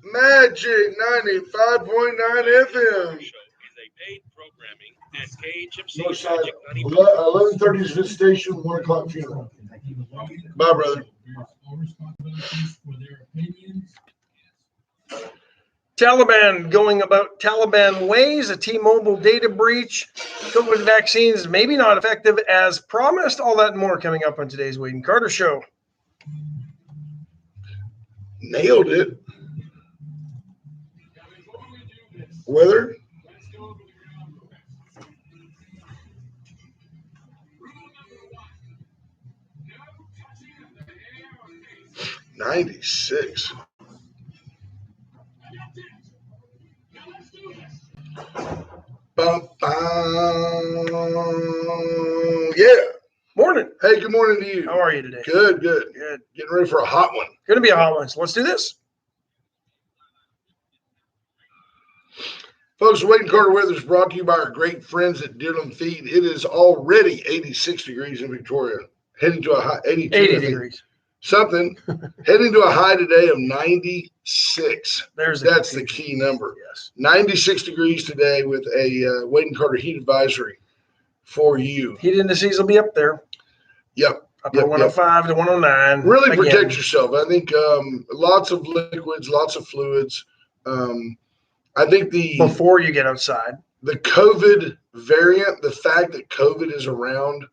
Magic 95.9 FM. North side, 11:30 is visitation, 1 o'clock funeral. Bye, brother. Taliban going about Taliban ways, a T-Mobile data breach, COVID vaccines maybe not effective as promised. All that and more coming up on today's Wade and Carter Show. Nailed it. Weather. '96. Bum, bum. Yeah. Morning. Hey, good morning to you. How are you today? Good. Good. Getting ready for a hot one. Going to be a hot one. So let's do this. Folks, Wade and Carter Weather is brought to you by our great friends at Deerland Feed. It is already 86 degrees in Victoria, heading to a high 82. 80 degrees. Something. Heading to a high today of 96. That's the key number. Yes. 96 degrees today with a Wade and Carter heat advisory for you. Heat indices will be up there. Yep. Upper 105 to 109. Really protect yourself. I think lots of liquids, lots of fluids. I think before you get outside, the COVID variant, the fact that COVID is around,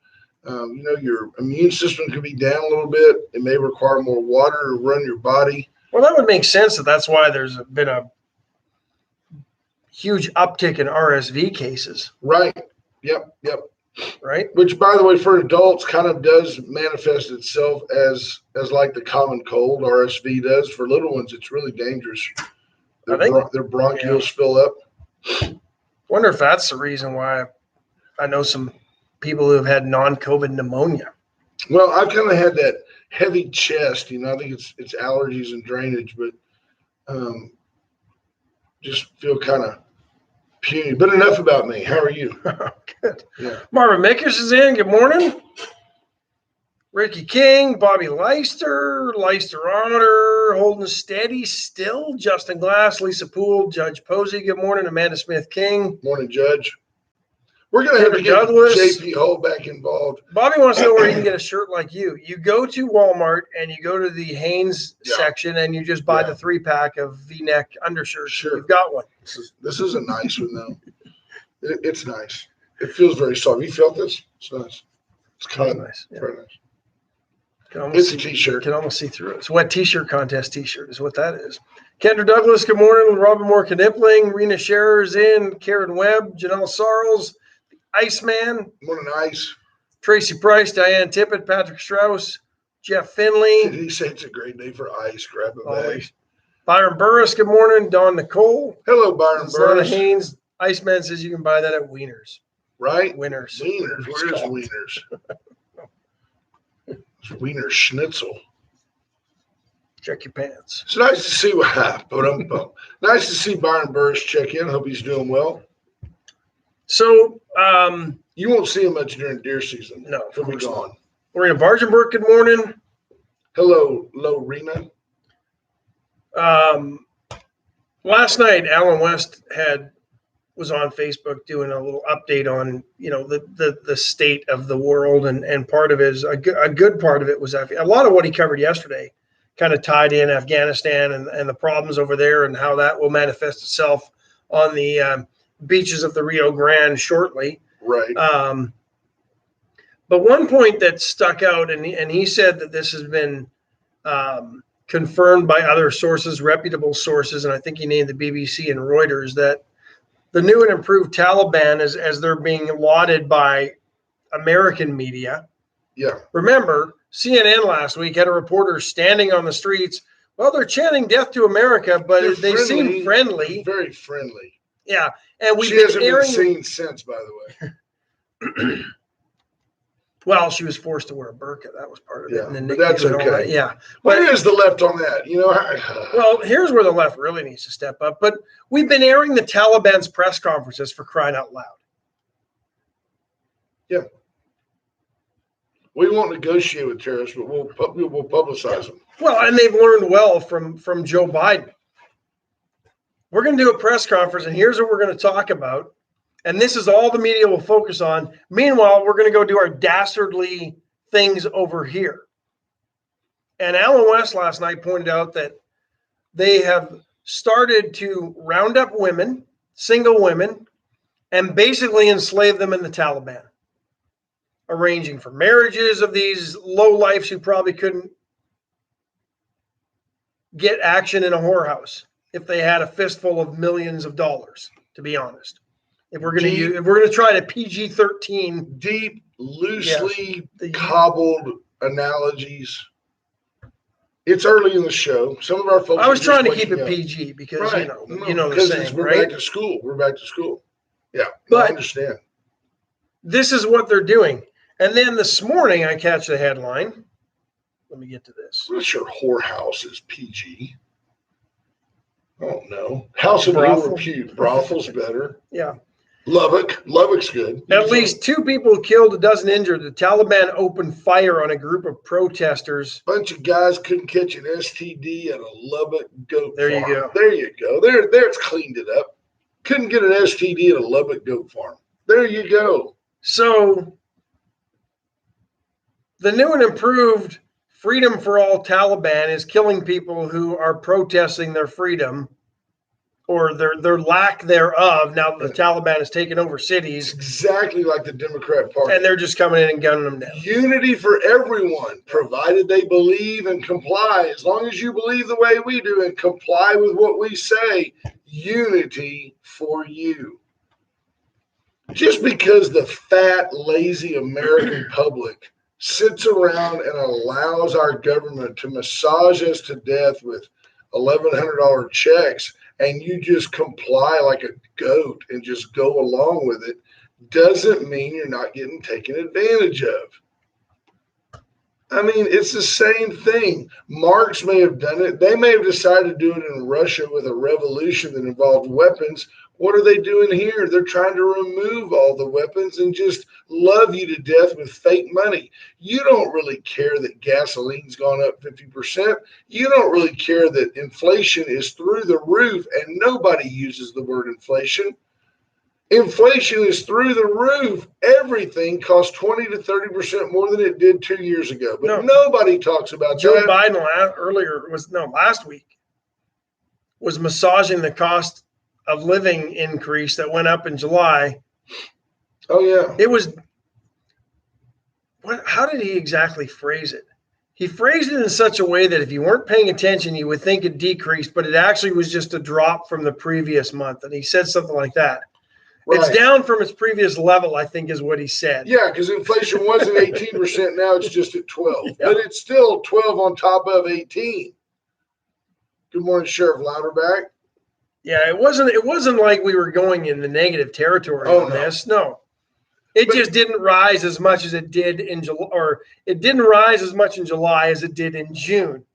your immune system could be down a little bit. It may require more water to run your body. Well, that would make sense. That's why there's been a huge uptick in RSV cases. Right. Yep. Right. Which, by the way, for adults kind of does manifest itself as like the common cold, RSV does. For little ones, it's really dangerous. Their bronchioles fill up. Wonder if that's the reason why I know some people who have had non-COVID pneumonia. Well, I've kind of had that heavy chest. I think it's allergies and drainage, but just feel kind of puny. But enough about me. How are you? Good. Yeah. Marvin Makers is in. Good morning. Ricky King, Bobby Leisterometer, holding steady still. Justin Glass, Lisa Poole, Judge Posey. Good morning. Amanda Smith King. Morning, Judge. We're going to have to get JP Hull back involved. Bobby wants to know where you can get a shirt like you. You go to Walmart and you go to the Hanes section and you just buy the 3-pack of V-neck undershirts. Sure. You've got one. This is a nice one, though. It's nice. It feels very soft. You felt this? It's nice. It's kind of nice. Yeah. Very nice. It's a T-shirt. Can almost see through it. It's a wet T-shirt contest T-shirt is what that is. Kendra Douglas, good morning. Robin Moore Knipling, Rena Scherer's in, Karen Webb, Janelle Sarles, Iceman. Morning, Ice. Tracy Price, Diane Tippett, Patrick Strauss, Jeff Finley. Did he say it's a great day for Ice? Grab a bag. Byron Burris, good morning. Don Nicole. Hello, Byron Burris. Haynes. Iceman says you can buy that at Wieners. Right? Wieners. Where is Wieners? It's Wiener Schnitzel. Check your pants. It's nice to see nice to see Byron Burris check in. Hope he's doing well. So you won't see him much during deer season. No, he'll be gone. Lorena Bargenberg, good morning. Hello, Lorena. Last night, Alan West was on Facebook doing a little update on, the state of the world. And part of it is a good part of it was a lot of what he covered yesterday kind of tied in Afghanistan and the problems over there and how that will manifest itself on the beaches of the Rio Grande shortly. Right. But one point that stuck out, and he said that this has been confirmed by other sources, reputable sources, and I think he named the BBC and Reuters, that the new and improved Taliban, as they're being lauded by American media. Yeah. Remember, CNN last week had a reporter standing on the streets. Well, they're chanting "Death to America," but they seem friendly. Very friendly. Yeah, and she hasn't been seen since, by the way. Well, she was forced to wear a burqa. That was part of it. And then that's okay. Yeah. Where is the left on that? Well, here's where the left really needs to step up. But we've been airing the Taliban's press conferences for crying out loud. Yeah. We won't negotiate with terrorists, but we'll publicize them. Well, and they've learned well from Joe Biden. we're going to do a press conference, and here's what we're going to talk about. And this is all the media will focus on. Meanwhile, we're going to go do our dastardly things over here. And Allen West last night pointed out that they have started to round up women, single women, and basically enslave them in the Taliban, arranging for marriages of these lowlifes who probably couldn't get action in a whorehouse if they had a fistful of millions of dollars, to be honest. If we're going to try to PG-13, deep, loosely cobbled analogies. It's early in the show. Some of our folks. I was trying to keep it PG because you know the saying, we're right? back to school. We're back to school. Yeah, but I understand. This is what they're doing. And then this morning, I catch the headline. Let me get to this. I'm not sure whorehouse is PG. I don't know. House of ill repute. Brothel's better. Yeah. Lubbock's good. At least 2 people killed, a dozen injured. The Taliban opened fire on a group of protesters. Bunch of guys couldn't catch an STD at a Lubbock goat farm. You go. There you go. There it's cleaned it up. Couldn't get an STD at a Lubbock goat farm. There you go. So the new and improved Freedom for All Taliban is killing people who are protesting their freedom or their lack thereof now that the Taliban has taken over cities. It's exactly like the Democrat Party. And they're just coming in and gunning them down. Unity for everyone, provided they believe and comply. As long as you believe the way we do and comply with what we say, unity for you. Just because the fat, lazy American public sits around and allows our government to massage us to death with $1,100 checks and you just comply like a goat and just go along with it, doesn't mean you're not getting taken advantage of. I mean, it's the same thing. Marx may have done it. They may have decided to do it in Russia with a revolution that involved weapons. What are they doing here? They're trying to remove all the weapons and just love you to death with fake money. You don't really care that gasoline's gone up 50%. You don't really care that inflation is through the roof, and nobody uses the word inflation. Inflation is through the roof. Everything costs 20 to 30% more than it did 2 years ago. But nobody talks about Joe that. Biden last week was massaging the cost of living increase that went up in July. Oh, yeah. It was how did he exactly phrase it? He phrased it in such a way that if you weren't paying attention, you would think it decreased, but it actually was just a drop from the previous month. And he said something like that. Right. It's down from its previous level, I think is what he said. Yeah, because inflation wasn't 18%. Now it's just at 12. Yeah. But it's still 12 on top of 18. Good morning, Sheriff Louderback. Yeah, it wasn't like we were going in the negative territory on this. No. It just didn't rise as much as it did in July, or it didn't rise as much in July as it did in June.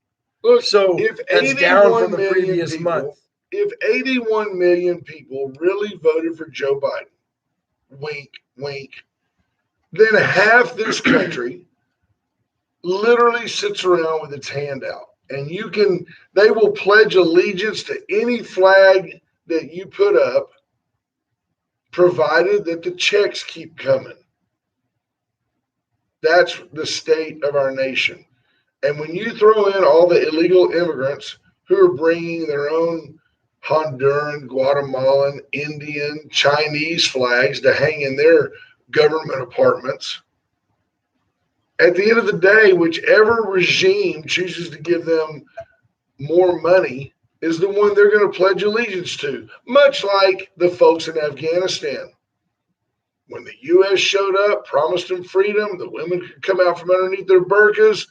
Look, so that's down from the previous month. If 81 million people really voted for Joe Biden, wink, wink, then half this country literally sits around with its hand out. And they will pledge allegiance to any flag that you put up, provided that the checks keep coming. That's the state of our nation. And when you throw in all the illegal immigrants who are bringing their own Honduran, Guatemalan, Indian, Chinese flags to hang in their government apartments, at the end of the day, whichever regime chooses to give them more money is the one they're going to pledge allegiance to, much like the folks in Afghanistan. When the U.S. showed up, promised them freedom, the women could come out from underneath their burqas.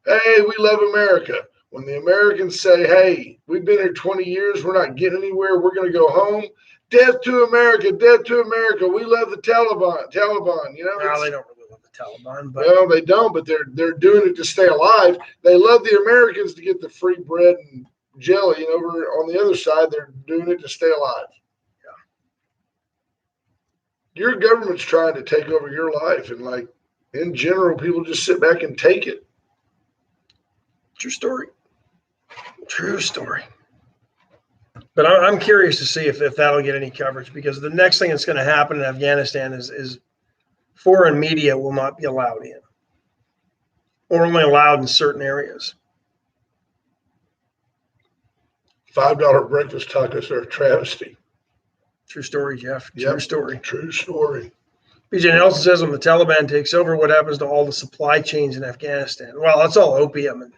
Hey, we love America. When the Americans say, hey, we've been here 20 years, we're not getting anywhere, we're going to go home. Death to America, death to America. We love the Taliban, you know. No, they don't really love the Taliban. But... Well, they don't, but they're doing it to stay alive. They love the Americans to get the free bread and jelly, and over on the other side, they're doing it to stay alive. Yeah. Your government's trying to take over your life, and like in general, people just sit back and take it. True story. True story. But I'm curious to see if that'll get any coverage, because the next thing that's going to happen in Afghanistan is foreign media will not be allowed in, or only allowed in certain areas. $5 breakfast tacos are a travesty. True story, Jeff. True Yep. story. True story. BJ Nelson says, when the Taliban takes over, what happens to all the supply chains in Afghanistan? Well, that's all opium, and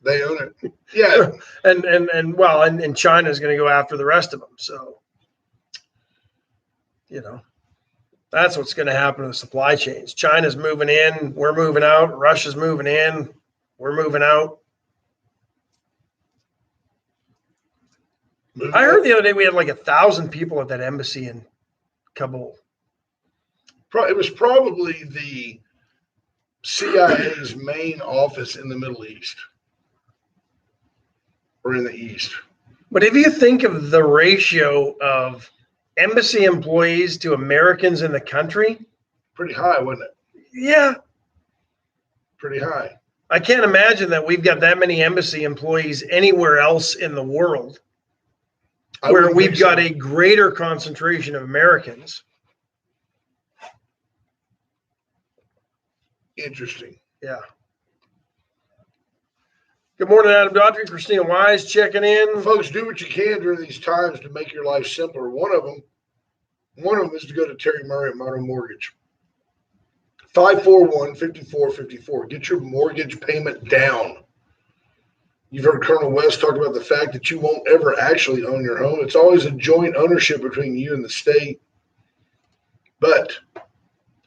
They own it. Yeah. and China is going to go after the rest of them. So, that's what's going to happen to the supply chains. China's moving in, we're moving out. Russia's moving in, we're moving out. I heard the other day we had like 1,000 people at that embassy in Kabul. It was probably the CIA's main office in the Middle East or in the East. But if you think of the ratio of embassy employees to Americans in the country, pretty high, wasn't it? Yeah. Pretty high. I can't imagine that we've got that many embassy employees anywhere else in the world where we've got a greater concentration of Americans. Interesting. Yeah. Good morning, Adam Daughtry. Christina Wise checking in. Folks, do what you can during these times to make your life simpler. One of them is to go to Terry Murray at Modern Mortgage. 541-5454. Get your mortgage payment down. You've heard Colonel West talk about the fact that you won't ever actually own your home. It's always a joint ownership between you and the state. But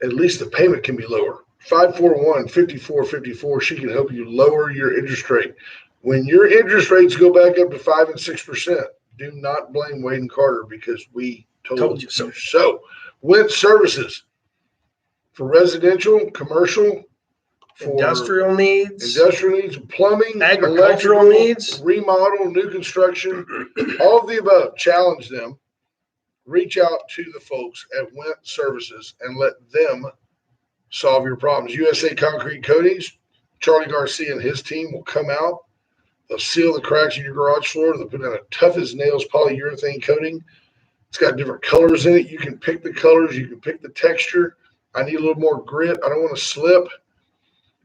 at least the payment can be lower. 541-5454. She can help you lower your interest rate. When your interest rates go back up to 5 and 6%, do not blame Wade and Carter, because we told you so. Went Services for residential, commercial, for industrial needs, plumbing, agricultural needs, remodel, new construction, all of the above. Challenge them. Reach out to the folks at Went Services and let them solve your problems. USA Concrete Coatings, Charlie Garcia and his team will come out. They'll seal the cracks in your garage floor. They'll put in a tough as nails polyurethane coating. It's got different colors in it. You can pick the colors. You can pick the texture. I need a little more grit. I don't want to slip,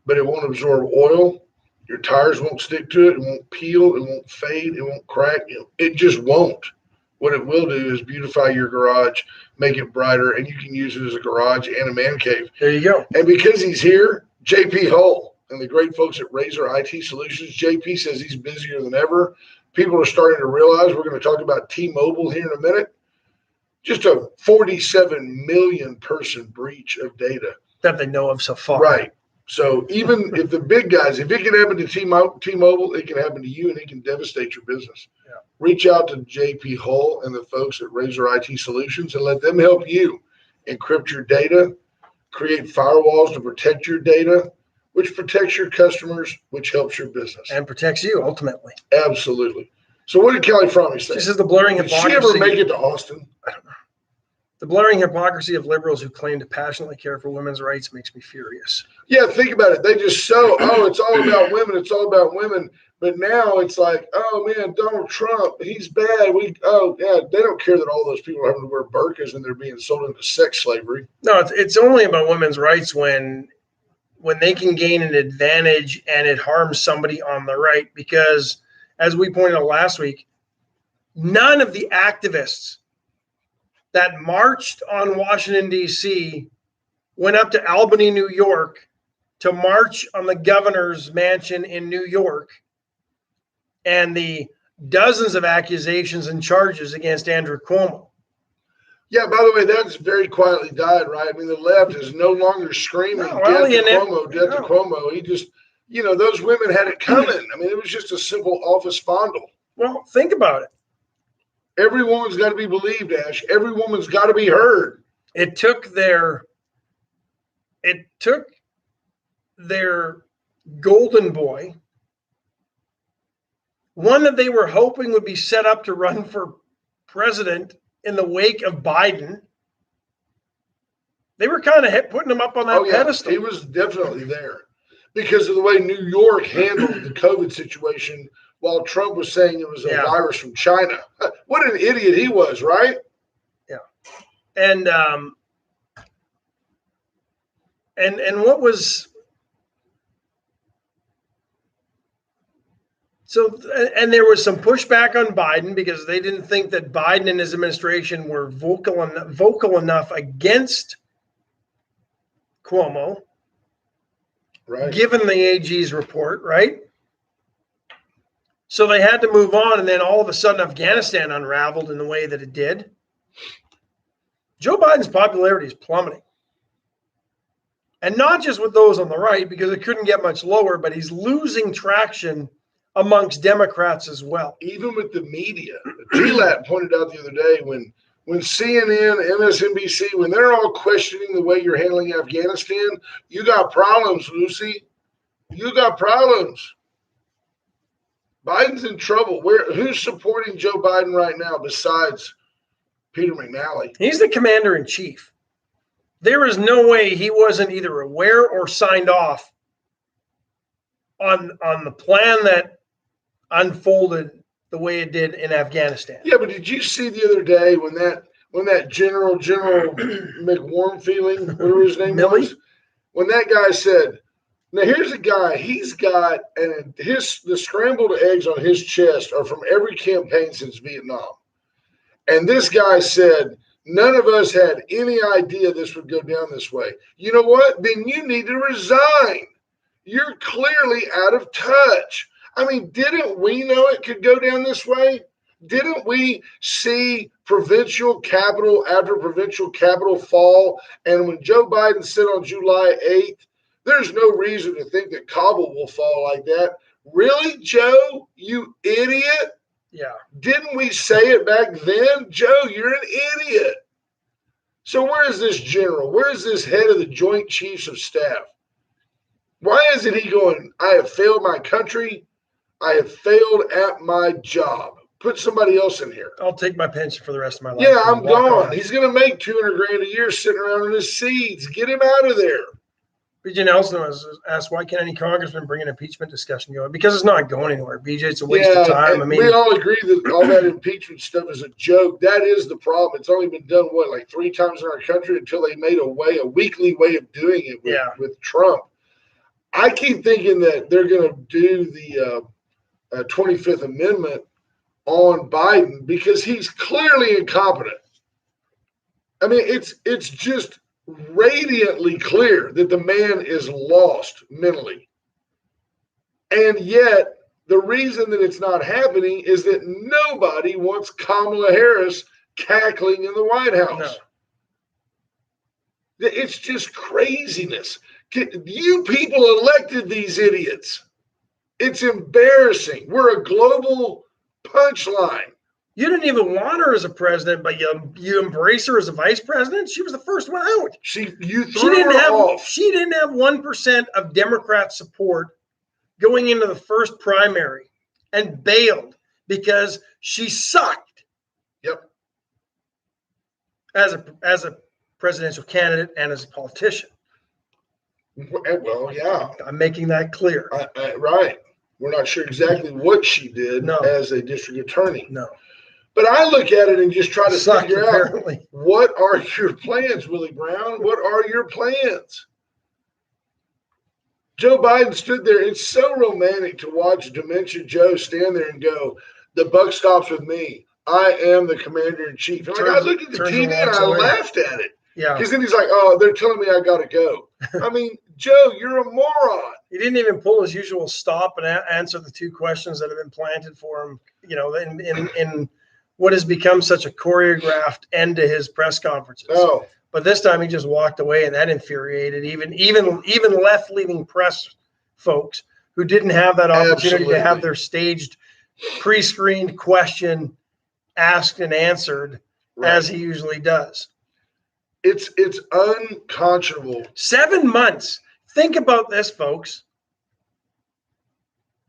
but it won't absorb oil. Your tires won't stick to it. It won't peel. It won't fade. It won't crack. It just won't. What it will do is beautify your garage, make it brighter, and you can use it as a garage and a man cave. There you go. And because he's here, JP Hull and the great folks at Razor IT Solutions, JP says he's busier than ever. People are starting to realize, we're going to talk about T-Mobile here in a minute, just a 47 million person breach of data that they know of so far. Right. So even if the big guys, if it can happen to T-Mobile, it can happen to you, and it can devastate your business. Yeah. Reach out to JP Hull and the folks at Razor IT Solutions and let them help you encrypt your data, create firewalls to protect your data, which protects your customers, which helps your business. And protects you, ultimately. Absolutely. So what did Kelly Fromme say? This is the blurring hypocrisy. Did she ever make it to Austin? I don't know. The blurring hypocrisy of liberals who claim to passionately care for women's rights makes me furious. Yeah, think about it. They just it's all about women. It's all about women. But now it's like, oh man, Donald Trump, he's bad. They don't care that all those people are having to wear burqas and they're being sold into sex slavery. No, it's only about women's rights when they can gain an advantage and it harms somebody on the right. Because as we pointed out last week, none of the activists that marched on Washington, D.C., went up to Albany, New York, to march on the governor's mansion in New York, and the dozens of accusations and charges against Andrew Cuomo. Yeah, by the way, that's very quietly died, right? I mean, the left is no longer screaming, death to Cuomo. He just, those women had it coming. I mean, it was just a simple office fondle. Well, think about it. Every woman's got to be believed, Ash. Every woman's got to be heard. It took their golden boy, one that they were hoping would be set up to run for president in the wake of Biden. They were kind of putting him up on that pedestal. He was definitely there because of the way New York handled the COVID situation while Trump was saying it was a Yeah. virus from China. What an idiot he was, right? And what was so? And there was some pushback on Biden because they didn't think that Biden and his administration were vocal enough against Cuomo, Right. given the AG's report, right? So they had to move on, and then all of a sudden, Afghanistan unraveled in the way that it did. Joe Biden's popularity is plummeting. And not just with those on the right, because it couldn't get much lower, but he's losing traction amongst Democrats as well. Even with the media. GLAD pointed out the other day when CNN, MSNBC, when they're all questioning the way you're handling Afghanistan, you got problems, Lucy. You got problems. Biden's in trouble. Who's supporting Joe Biden right now besides Peter McNally? He's the commander in chief. There is no way he wasn't either aware or signed off on the plan that unfolded the way it did in Afghanistan. Yeah, but did you see the other day when that General McWarmfeeling, whatever his name was, when that guy said, now here's a guy, he's got the scrambled eggs on his chest are from every campaign since Vietnam. And this guy said, none of us had any idea this would go down this way. You know what? Then you need to resign. You're clearly out of touch. I mean, didn't we know it could go down this way? Didn't we see provincial capital after provincial capital fall? And when Joe Biden said on July 8th, there's no reason to think that Kabul will fall like that. Really, Joe, you idiot? Yeah. Didn't we say it back then? Joe, you're an idiot. So where is this general? Where is this head of the Joint Chiefs of Staff? Why isn't he going, I have failed my country. I have failed at my job. Put somebody else in here. I'll take my pension for the rest of my life. Yeah, I'm gone. He's going to make $200,000 a year sitting around in his seats. Get him out of there. BJ Nelson was asked, why can't any congressman bring an impeachment discussion going? Because it's not going anywhere, BJ. It's a waste of time. I mean, we all agree that all that impeachment stuff is a joke. That is the problem. It's only been done, like 3 times in our country until they made a weekly way of doing it with Trump. I keep thinking that they're going to do the 25th Amendment on Biden because he's clearly incompetent. I mean, it's just radiantly clear that the man is lost mentally. And yet, the reason that it's not happening is that nobody wants Kamala Harris cackling in the White House. No. It's just craziness. You people elected these idiots. It's embarrassing. We're a global punchline. You didn't even want her as a president, but you embrace her as a vice president. She was the first one out. She didn't have 1% of Democrat support going into the first primary and bailed because she sucked. Yep. As a presidential candidate and as a politician. Well, yeah. I'm making that clear. Right. We're not sure exactly what she did as a district attorney. No. But I look at it and just try to figure out, what are your plans, Willie Brown? What are your plans? Joe Biden stood there. It's so romantic to watch Dementia Joe stand there and go, the buck stops with me. I am the commander in chief. And I looked at the TV and I laughed at it. Yeah. Because then he's like, oh, they're telling me I got to go. I mean, Joe, you're a moron. He didn't even pull his usual stop and answer the 2 questions that have been planted for him, in what has become such a choreographed end to his press conferences. Oh. But this time he just walked away, and that infuriated even left-leaning press folks who didn't have that opportunity to have their staged, pre-screened question asked and answered as he usually does. It's unconscionable. 7 months. Think about this, folks.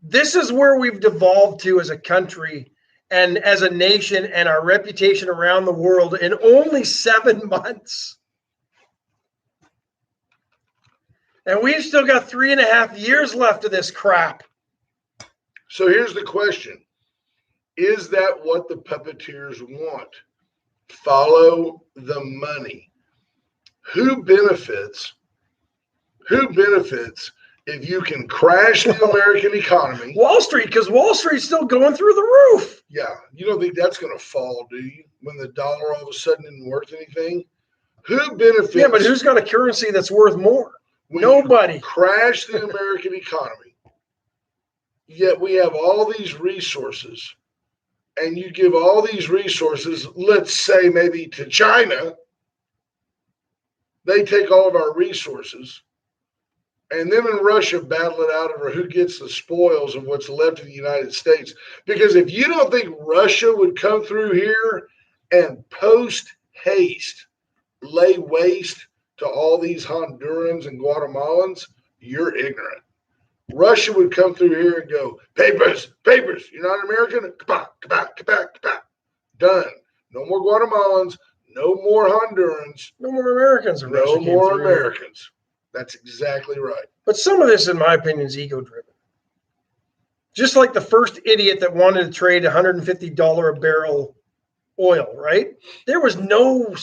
This is where we've devolved to as a country and as a nation and our reputation around the world in only 7 months. And we've still got 3.5 years left of this crap. So here's the question. Is that what the puppeteers want? Follow the money. Who benefits? Who benefits if you can crash the American economy? Wall Street, because Wall Street's still going through the roof. Yeah, you don't think that's going to fall, do you? When the dollar all of a sudden isn't worth anything? Who benefits? Yeah, but who's got a currency that's worth more? when Nobody. you crash the American economy? Yet we have all these resources, and you give all these resources, let's say maybe to China. They take all of our resources, and them and Russia battle it out over who gets the spoils of what's left of the United States. Because if you don't think Russia would come through here and post haste lay waste to all these Hondurans and Guatemalans, you're ignorant. Russia would come through here and go, papers, papers, you're not American? Kabah, kabah, kabah, kabah. Done. No more Guatemalans, no more Hondurans, No more Americans. no more Americans. That's exactly right. But some of this, in my opinion, is ego-driven. Just like the first idiot that wanted to trade $150 a barrel oil, right? There was no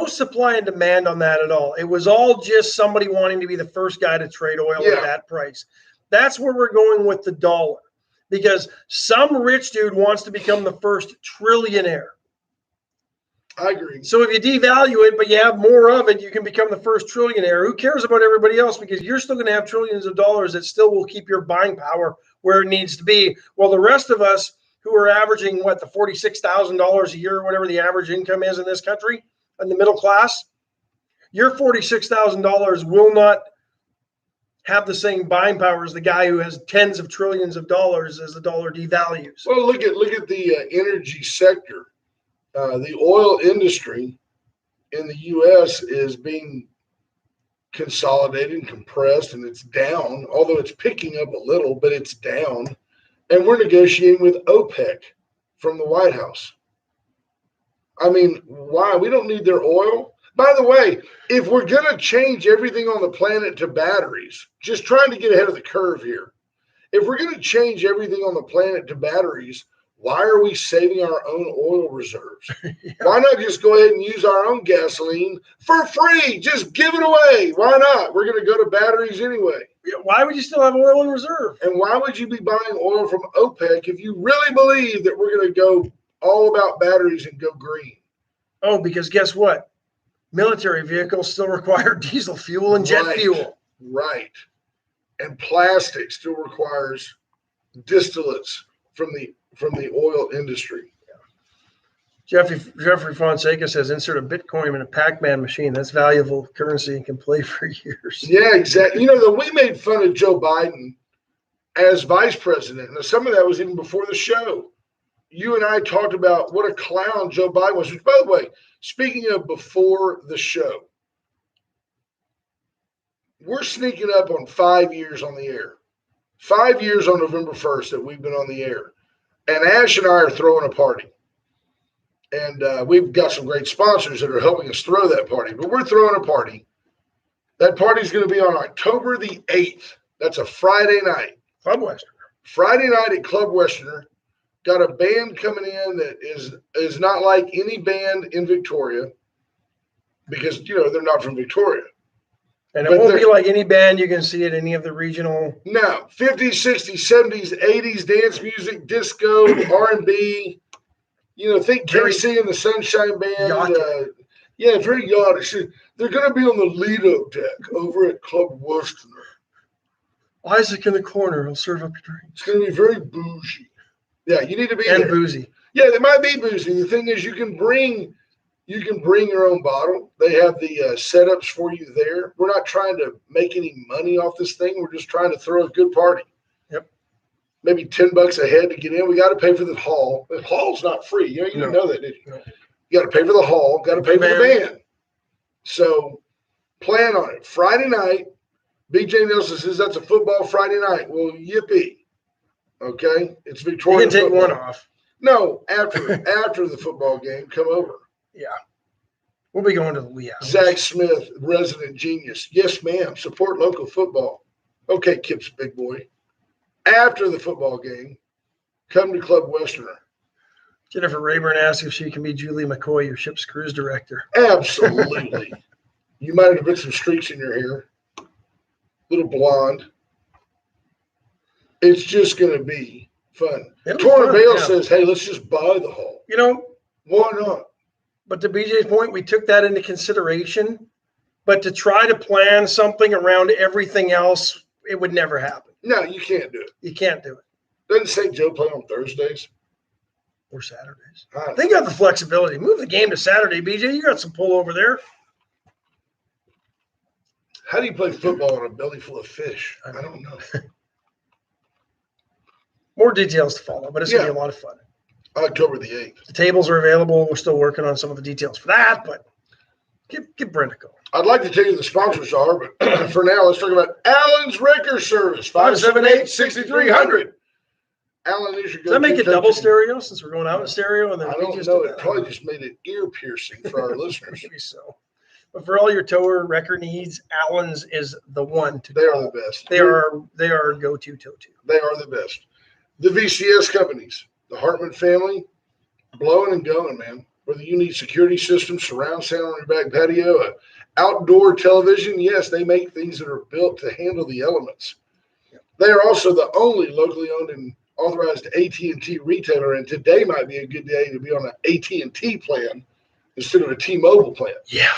supply and demand on that at all. It was all just somebody wanting to be the first guy to trade oil at that price. That's where we're going with the dollar, because some rich dude wants to become the first trillionaire. I agree. So if you devalue it, but you have more of it, you can become the first trillionaire. Who cares about everybody else? Because you're still going to have trillions of dollars that still will keep your buying power where it needs to be. Well, the rest of us who are averaging, the $46,000 a year, or whatever the average income is in this country, in the middle class, your $46,000 will not have the same buying power as the guy who has tens of trillions of dollars as the dollar devalues. Well, look at the energy sector. The oil industry in the U.S. is being consolidated and compressed, and it's down, although it's picking up a little, but it's down. And we're negotiating with OPEC from the White House. I mean, why? We don't need their oil. By the way, if we're going to change everything on the planet to batteries, just trying to get ahead of the curve here, if we're going to change everything on the planet to batteries, why are we saving our own oil reserves? Why not just go ahead and use our own gasoline for free? Just give it away. Why not? We're going to go to batteries anyway. Why would you still have oil in reserve? And why would you be buying oil from OPEC if you really believe that we're going to go all about batteries and go green? Oh, because guess what? Military vehicles still require diesel fuel and jet fuel. Right. And plastic still requires distillates from the oil industry. Jeffrey Fonseca says, insert a Bitcoin in a Pac-Man machine. That's valuable currency and can play for years. Yeah, exactly. You know, we made fun of Joe Biden as vice president. Now, some of that was even before the show. You and I talked about what a clown Joe Biden was, which, by the way, speaking of before the show, we're sneaking up on 5 years on the air. 5 years on November 1st that we've been on the air. And Ash and I are throwing a party. And we've got some great sponsors that are helping us throw that party. But we're throwing a party. That party is going to be on October the 8th. That's a Friday night. Club Westerner. Friday night at Club Westerner. Got a band coming in that is not like any band in Victoria because, you know, they're not from Victoria. And it won't be like any band you can see at any of the regional. No, 50s, 60s, 70s, 80s, dance music, disco, R&B. You know, think KC and the Sunshine Band. Yeah, very yachty. They're going to be on the Lido deck over at Club Westerner. Isaac in the corner will serve up your drink. It's going to be very bougie. Yeah, you need to be and there. Boozy. Yeah, they might be boozy. The thing is, you can bring your own bottle. They have the setups for you there. We're not trying to make any money off this thing. We're just trying to throw a good party. Yep. Maybe $10 a head to get in. We got to pay for the hall. The hall's not free. You didn't know that, did you? No. You got to pay for the hall. Got to pay for the band. So plan on it. Friday night. BJ Nelson says that's a football Friday night. Well, yippee. Okay, it's Victoria. You can take football. one off. No, after the football game, come over. Yeah, we'll be going to the wee hours. Zach Smith, resident genius. Yes, ma'am. Support local football. Okay, Kip's big boy. after the football game, come to Club Westerner. Jennifer Rayburn asked if she can be Julie McCoy, your ship's cruise director. Absolutely. You might have put some streaks in your hair, little blonde. It's just going to be fun. Torrin Bale says, hey, let's just buy the hall. You know, why not? But to BJ's point, we took that into consideration. But to try to plan something around everything else, it would never happen. No, you can't do it. You can't do it. Doesn't St. Joe play on Thursdays? Or Saturdays. They got the flexibility. Move the game to Saturday, BJ. You got some pull over there. How do you play football on a belly full of fish? I don't know. More details to follow, but it's going to be a lot of fun. October the 8th. The tables are available. We're still working on some of the details for that, but give Brent a call. I'd like to tell you who the sponsors are, but for now, let's talk about Allen's Wrecker Service, 578-6300. Allen is your Does that make it double stereo since we're going out in stereo? And then I don't know. It probably just made it ear piercing for our listeners. Maybe so. But for all your tower wrecker needs, Allen's is the one to They are the best. They are go-to tow. They are the best. The VCS companies, the Hartman family, blowing and going, man. Whether you need security systems, surround sound on your back patio, an outdoor television, yes, they make things that are built to handle the elements. They are also the only locally owned and authorized AT&T retailer, and today might be a good day to be on an AT&T plan instead of a T-Mobile plan. Yeah.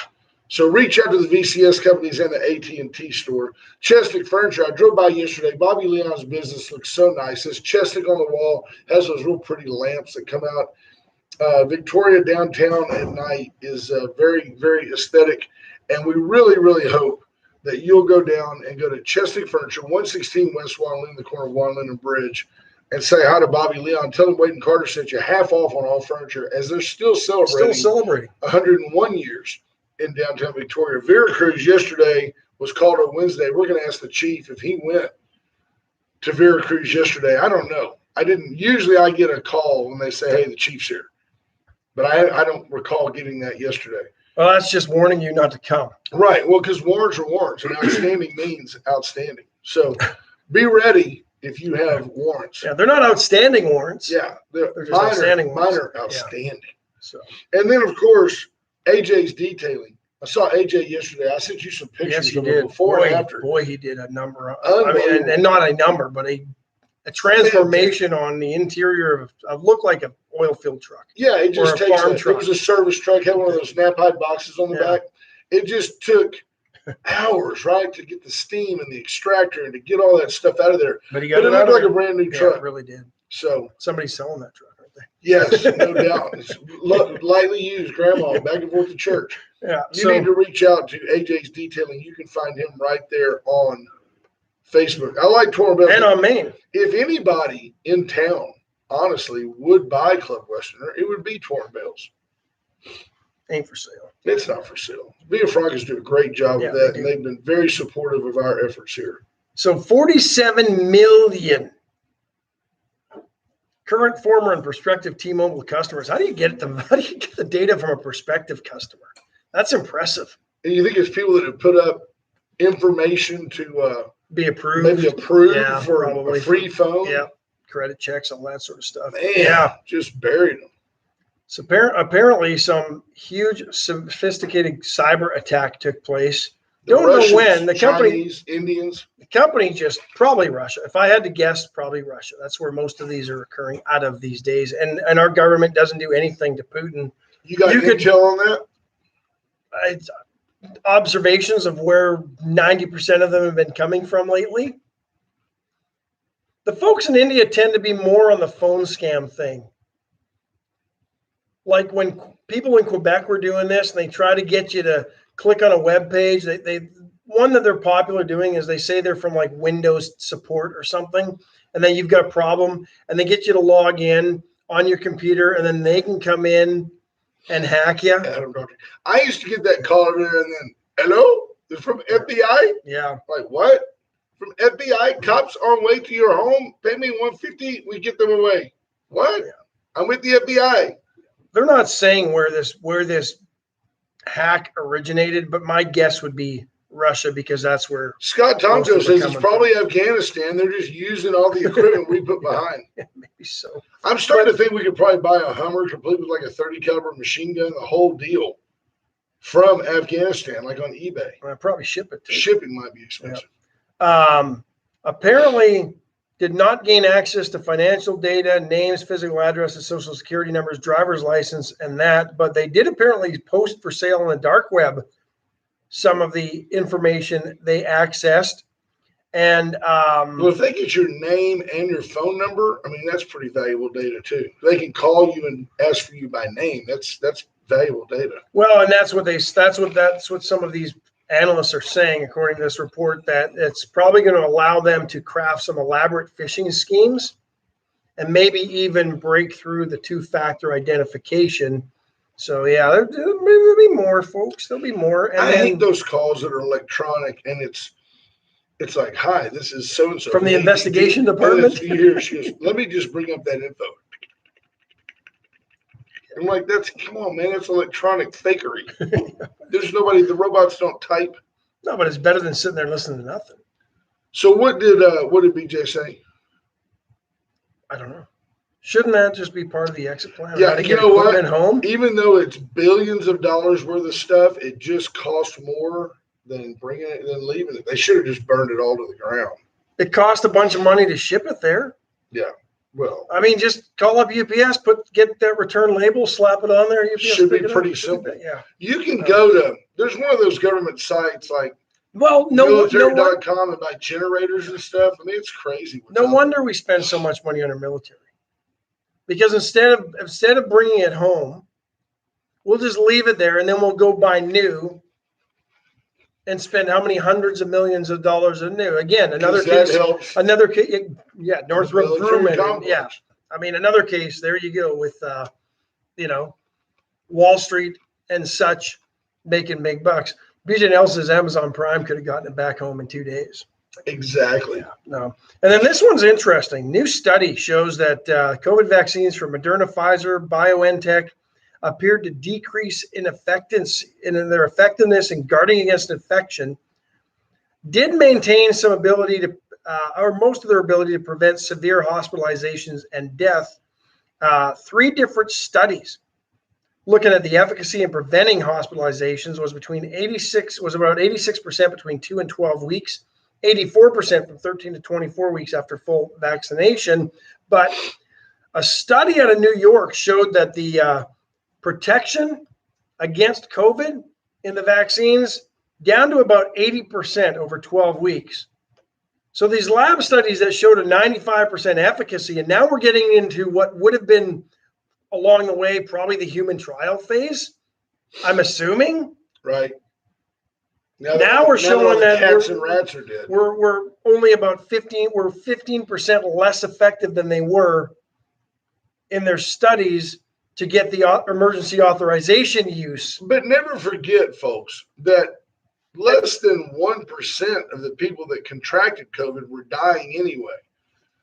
So reach out to the VCS companies and the AT&T store. Chestic Furniture, I drove by yesterday. Bobby Leon's business looks so nice. This Chestic on the wall has those real pretty lamps that come out. Victoria downtown at night is very, very aesthetic, and we really, really hope that you'll go down and go to Chestic Furniture, 116 West Wanlin, the corner of Wanlin and Bridge, and say hi to Bobby Leon. Tell him Wade and Carter sent you half off on all furniture as they're still celebrating 101 years in downtown Victoria. Vera Cruz yesterday was called on Wednesday. We're going to ask the chief if he went to Vera Cruz yesterday. I don't know. I didn't. Usually I get a call when they say, hey, the chief's here. But I don't recall getting that yesterday. Well, that's just warning you not to come. Right. Well, because warrants are warrants, and outstanding means outstanding. So be ready if you have warrants. Yeah, they're not outstanding warrants. Yeah, they're just minor outstanding. Yeah. So, and then, of course, AJ's detailing. I saw AJ yesterday. I sent you some pictures of him before and after. Boy, he did a number. I mean, and not a number, but a transformation on the interior of looked like an oil field truck. Yeah, it just takes it was a service truck, had one of those Knapheide boxes on the back. It just took hours, right, to get the steam and the extractor and to get all that stuff out of there. But it looked like a brand new truck. It really did. So somebody's selling that truck, aren't they? Yes, no doubt. It's lightly used, grandma, back and forth to church. Yeah. You need to reach out to AJ's Detailing. You can find him right there on Facebook. I like Torrin Bale. And on Main. If anybody in town, honestly, would buy Club Westerner, it would be Torrin Bale's. Ain't for sale. It's not for sale. Via Francas do a great job with that, and they've been very supportive of our efforts here. So 47 million current, former, and prospective T-Mobile customers. How do you get the data from a prospective customer? That's impressive. And you think it's people that have put up information to be approved, maybe approved for a free phone? Yeah, credit checks, all that sort of stuff. Man, just buried them. So apparently some huge sophisticated cyber attack took place. Don't know when. The company, Chinese, Indians. The company just probably Russia. If I had to guess, probably Russia. That's where most of these are occurring out of these days. And our government doesn't do anything to Putin. You got intel on that? Observations of where 90% of them have been coming from lately. The folks in India tend to be more on the phone scam thing. Like when people in Quebec were doing this, and they try to get you to click on a web page. They one that they're popular doing is they say they're from like Windows support or something, and then you've got a problem, and they get you to log in on your computer, and then they can come in and hack you. I used to get that call there, and then hello, it's from FBI. Yeah, like what? From FBI, cops on way to your home. Pay me $150, we get them away. What? Yeah. I'm with the FBI. They're not saying where this hack originated, but my guess would be Russia because that's where Scott Most Tonto of it says it's coming probably Afghanistan. They're just using all the equipment we put behind. maybe so. I'm starting to think we could probably buy a Hummer complete with like a 30 caliber machine gun, the whole deal from Afghanistan, like on eBay. I'd probably ship it to you. Shipping might be expensive. Apparently did not gain access to financial data, names, physical addresses, social security numbers, driver's license, and that, but they did apparently post for sale on the dark web some of the information they accessed. And Well, if they get your name and your phone number, I mean, that's pretty valuable data too. They can call you and ask for you by name. That's valuable data. well, and that's what some of these analysts are saying, according to this report, that it's probably going to allow them to craft some elaborate phishing schemes and maybe even break through the two-factor identification. So yeah, there'll be more, folks. There'll be more. And I hate those calls that are electronic and it's like, hi, this is so and so from the investigation department. She goes, let me just bring up that info. I'm like, come on, man, that's electronic fakery. There's nobody, the robots don't type. No, but it's better than sitting there listening to nothing. So what did BJ say? I don't know. Shouldn't that just be part of the exit plan? Yeah, you know what? Home? Even though it's billions of dollars worth of stuff, it just costs more than leaving it. They should have just burned it all to the ground. It cost a bunch of money to ship it there. Yeah. Well, I mean, just call up UPS, get that return label, slap it on there. UPS should be pretty simple. Yeah. You can go to, there's one of those government sites like military.com and buy generators and stuff. I mean, it's crazy. No wonder we spend so much money on our military. Because instead of bringing it home, we'll just leave it there and then we'll go buy new and spend how many hundreds of millions of dollars in new. Again, another case, yeah, Northrop Grumman. Yeah. I mean, another case, there you go with, Wall Street and such making big bucks. BJ Nelson's Amazon Prime could have gotten it back home in 2 days. Exactly. Yeah, no. And then this one's interesting. New study shows that COVID vaccines from Moderna, Pfizer, BioNTech appeared to decrease in their effectiveness in guarding against infection, did maintain some ability to, or most of their ability to prevent severe hospitalizations and death. 3 different studies looking at the efficacy in preventing hospitalizations was about 86% between 2 and 12 weeks, 84% from 13 to 24 weeks after full vaccination. But a study out of New York showed that the protection against COVID in the vaccines down to about 80% over 12 weeks. So these lab studies that showed a 95% efficacy, and now we're getting into what would have been along the way, probably the human trial phase, I'm assuming. Right. Now we're showing that cats and rats are dead. We're only about 15% less effective than they were in their studies to get the emergency authorization use. But never forget, folks, that less than 1% of the people that contracted COVID were dying anyway.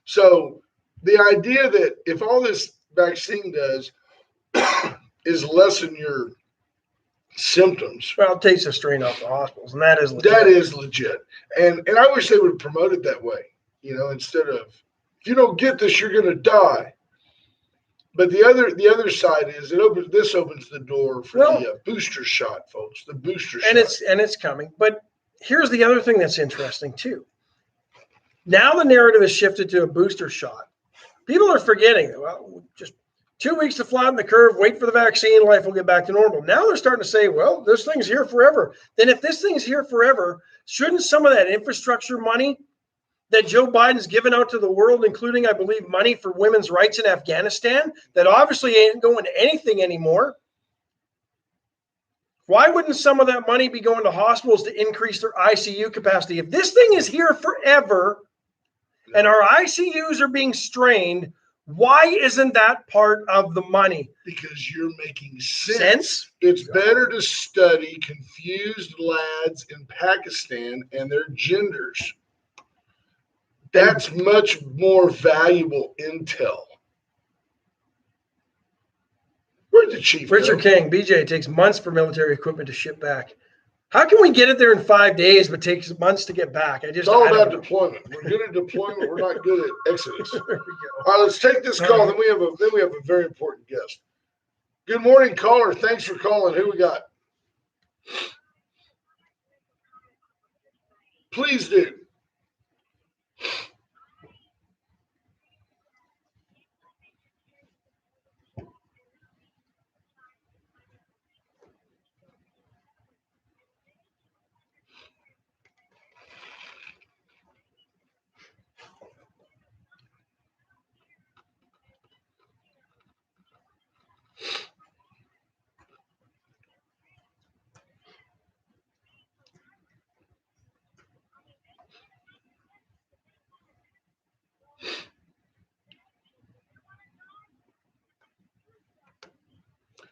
So the idea that if all this vaccine does is lessen your symptoms. Well, it takes the strain off the hospitals, and that is legit. That is legit. And I wish they would promote it that way, instead of, if you don't get this, you're going to die. But the other side is this opens the door for the booster shot, folks. The booster shot. And it's coming. But here's the other thing that's interesting too. Now the narrative has shifted to a booster shot. People are forgetting, well, just 2 weeks to flatten the curve, wait for the vaccine, life will get back to normal. Now they're starting to say, well, this thing's here forever. Then if this thing's here forever, shouldn't some of that infrastructure money that Joe Biden's given out to the world, including, I believe, money for women's rights in Afghanistan, that obviously ain't going to anything anymore, why wouldn't some of that money be going to hospitals to increase their ICU capacity? If this thing is here forever and our ICUs are being strained, why isn't that part of the money? Because you're making sense. It's better to study confused lads in Pakistan and their genders. That's much more valuable intel. Where'd the chief Richard go? King, BJ, it takes months for military equipment to ship back. How can we get it there in 5 days, but takes months to get back? It's all I don't about know. deployment. We're good at deployment. We're not good at exodus. There we go. All right, let's take this call. Then we have a very important guest. Good morning, caller. Thanks for calling. Who we got? Please do.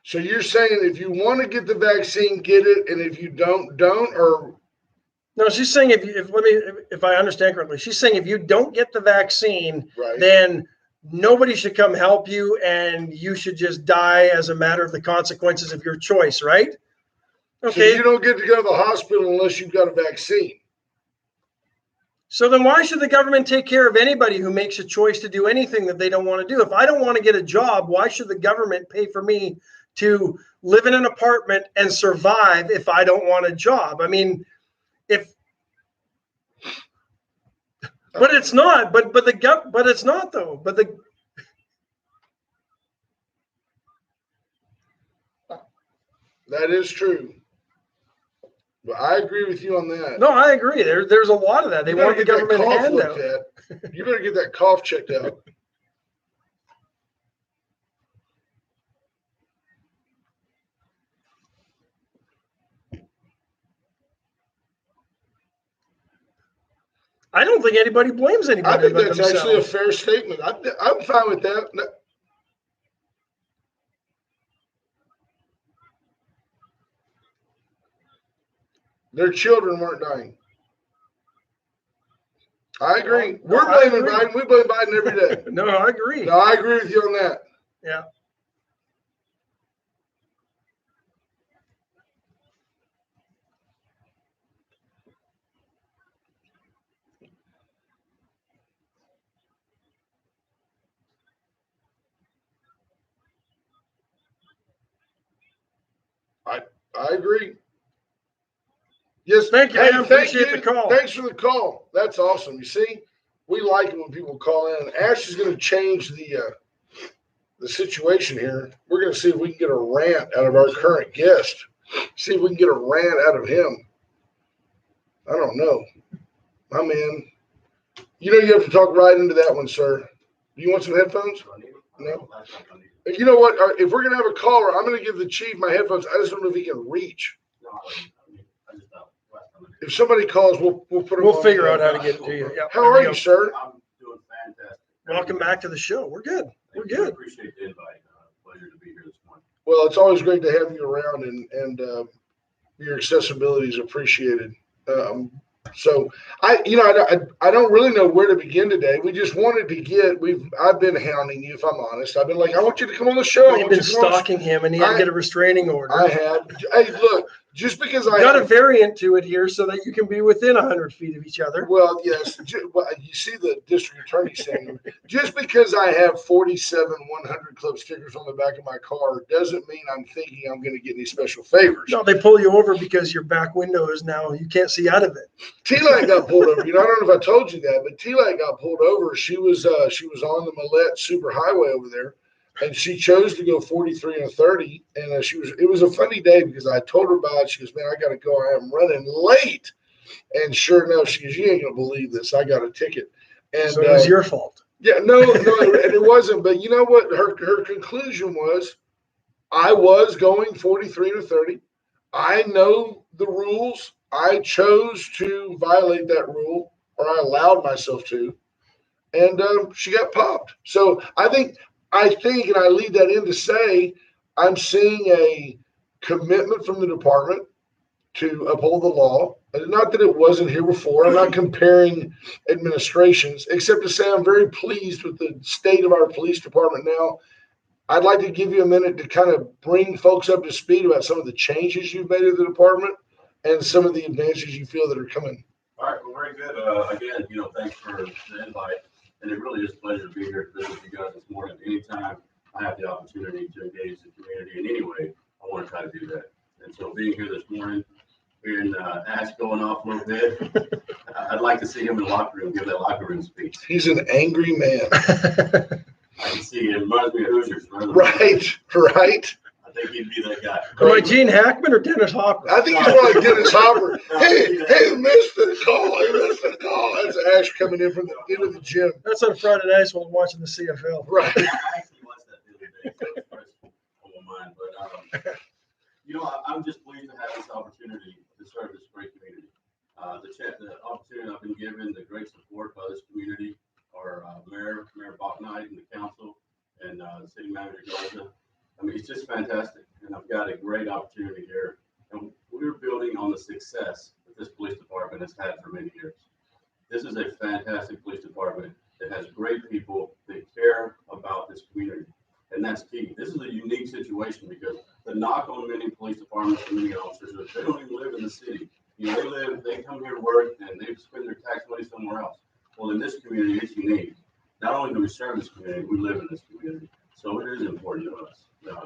So you're saying if you want to get the vaccine, get it, and if you don't, or No, she's saying if I understand correctly, she's saying if you don't get the vaccine, right? then nobody should come help you, and you should just die as a matter of the consequences of your choice, right? Okay. So you don't get to go to the hospital unless you've got a vaccine. So then why should the government take care of anybody who makes a choice to do anything that they don't want to do? If I don't want to get a job, why should the government pay for me to live in an apartment and survive if I don't want a job? I mean, but it's not, but it's not though. That is true. But I agree with you on that. No, I agree. There's a lot of that. They want the government handout. You better get that cough checked out. I don't think anybody blames anybody. I think that's actually a fair statement. I'm fine with that. Their children weren't dying. I agree. We're blaming Biden. We blame Biden every day. No, I agree. No, I agree with you on that. Yeah. I agree. Yes. Thank you. Hey, I appreciate the call. Thanks for the call. That's awesome. You see, we like it when people call in. Ash is going to change the situation here. We're going to see if we can get a rant out of our current guest. See if we can get a rant out of him. I don't know. My man. You have to talk right into that one, sir. Do you want some headphones? No. You know what? If we're going to have a caller, I'm going to give the chief my headphones. I just don't know if he can reach. If somebody calls, we'll put them on. We'll figure out how to get it to you. Yeah. How are you, sir? I'm doing fantastic. Welcome back to the show. We're good. We're good. I appreciate the invite. Pleasure to be here this morning. Well, it's always great to have you around, and your accessibility is appreciated. So I don't really know where to begin today. We just wanted to get. I've been hounding you, if I'm honest. I've been like, I want you to come on the show. You've been stalking him, and he had to get a restraining order. I have. Hey, look, just because I got a variant to it here, so that you can be within 100 feet of each other. Well, yes. You see the district attorney saying, just because I have 47 100 Club stickers on the back of my car doesn't mean I'm thinking I'm going to get any special favors. No, they pull you over because your back window is now, you can't see out of it. T-Light got pulled over. I don't know if I told you that, but T-Light got pulled over. She was on the Millette Superhighway over there, and she chose to go 43 and 30. And it was a funny day because I told her about it. She goes, man, I got to go. I am running late. And sure enough, she goes, you ain't going to believe this. I got a ticket. And so it was your fault. Yeah, no, and it wasn't. But you know what? Her conclusion was, I was going 43 to 30. I know the rules. I chose to violate that rule, or I allowed myself to, and she got popped. So I think, and I lead that in to say, I'm seeing a commitment from the department to uphold the law. Not that it wasn't here before. I'm not comparing administrations, except to say I'm very pleased with the state of our police department now. I'd like to give you a minute to kind of bring folks up to speed about some of the changes you've made in the department. and some of the advances you feel that are coming. All right, well, very good. Again, thanks for the invite. And it really is a pleasure to be here to visit you guys this morning. Anytime I have the opportunity to engage the community in any way, I want to try to do that. And so being here this morning, hearing Ash going off a little bit, I'd like to see him in the locker room, give that locker room speech. He's an angry man. I can see it reminds me of Hoosiers. Right. I think he'd be that guy. Am I Gene Hackman or Dennis Hopper? I think he's more like Dennis Hopper. Hey, Mr. Call. Hey, Mr. Call. That's Ash coming in from the end of the gym. That's on Friday nights while I'm watching the CFL. Right. I actually watched that the other day, so it's fresh on my mind. But, I'm just pleased to have this opportunity to serve this great community. The opportunity I've been given, the great support by this community, our Mayor Bachnight and the council, and City Manager Golda. I mean, it's just fantastic, and I've got a great opportunity here. And we're building on the success that this police department has had for many years. This is a fantastic police department that has great people that care about this community, and that's key. This is a unique situation because the knock on many police departments and many officers is they don't even live in the city. They come here to work and they spend their tax money somewhere else. Well, in this community, it's unique. Not only do we serve this community, we live in this community, so it is important to us.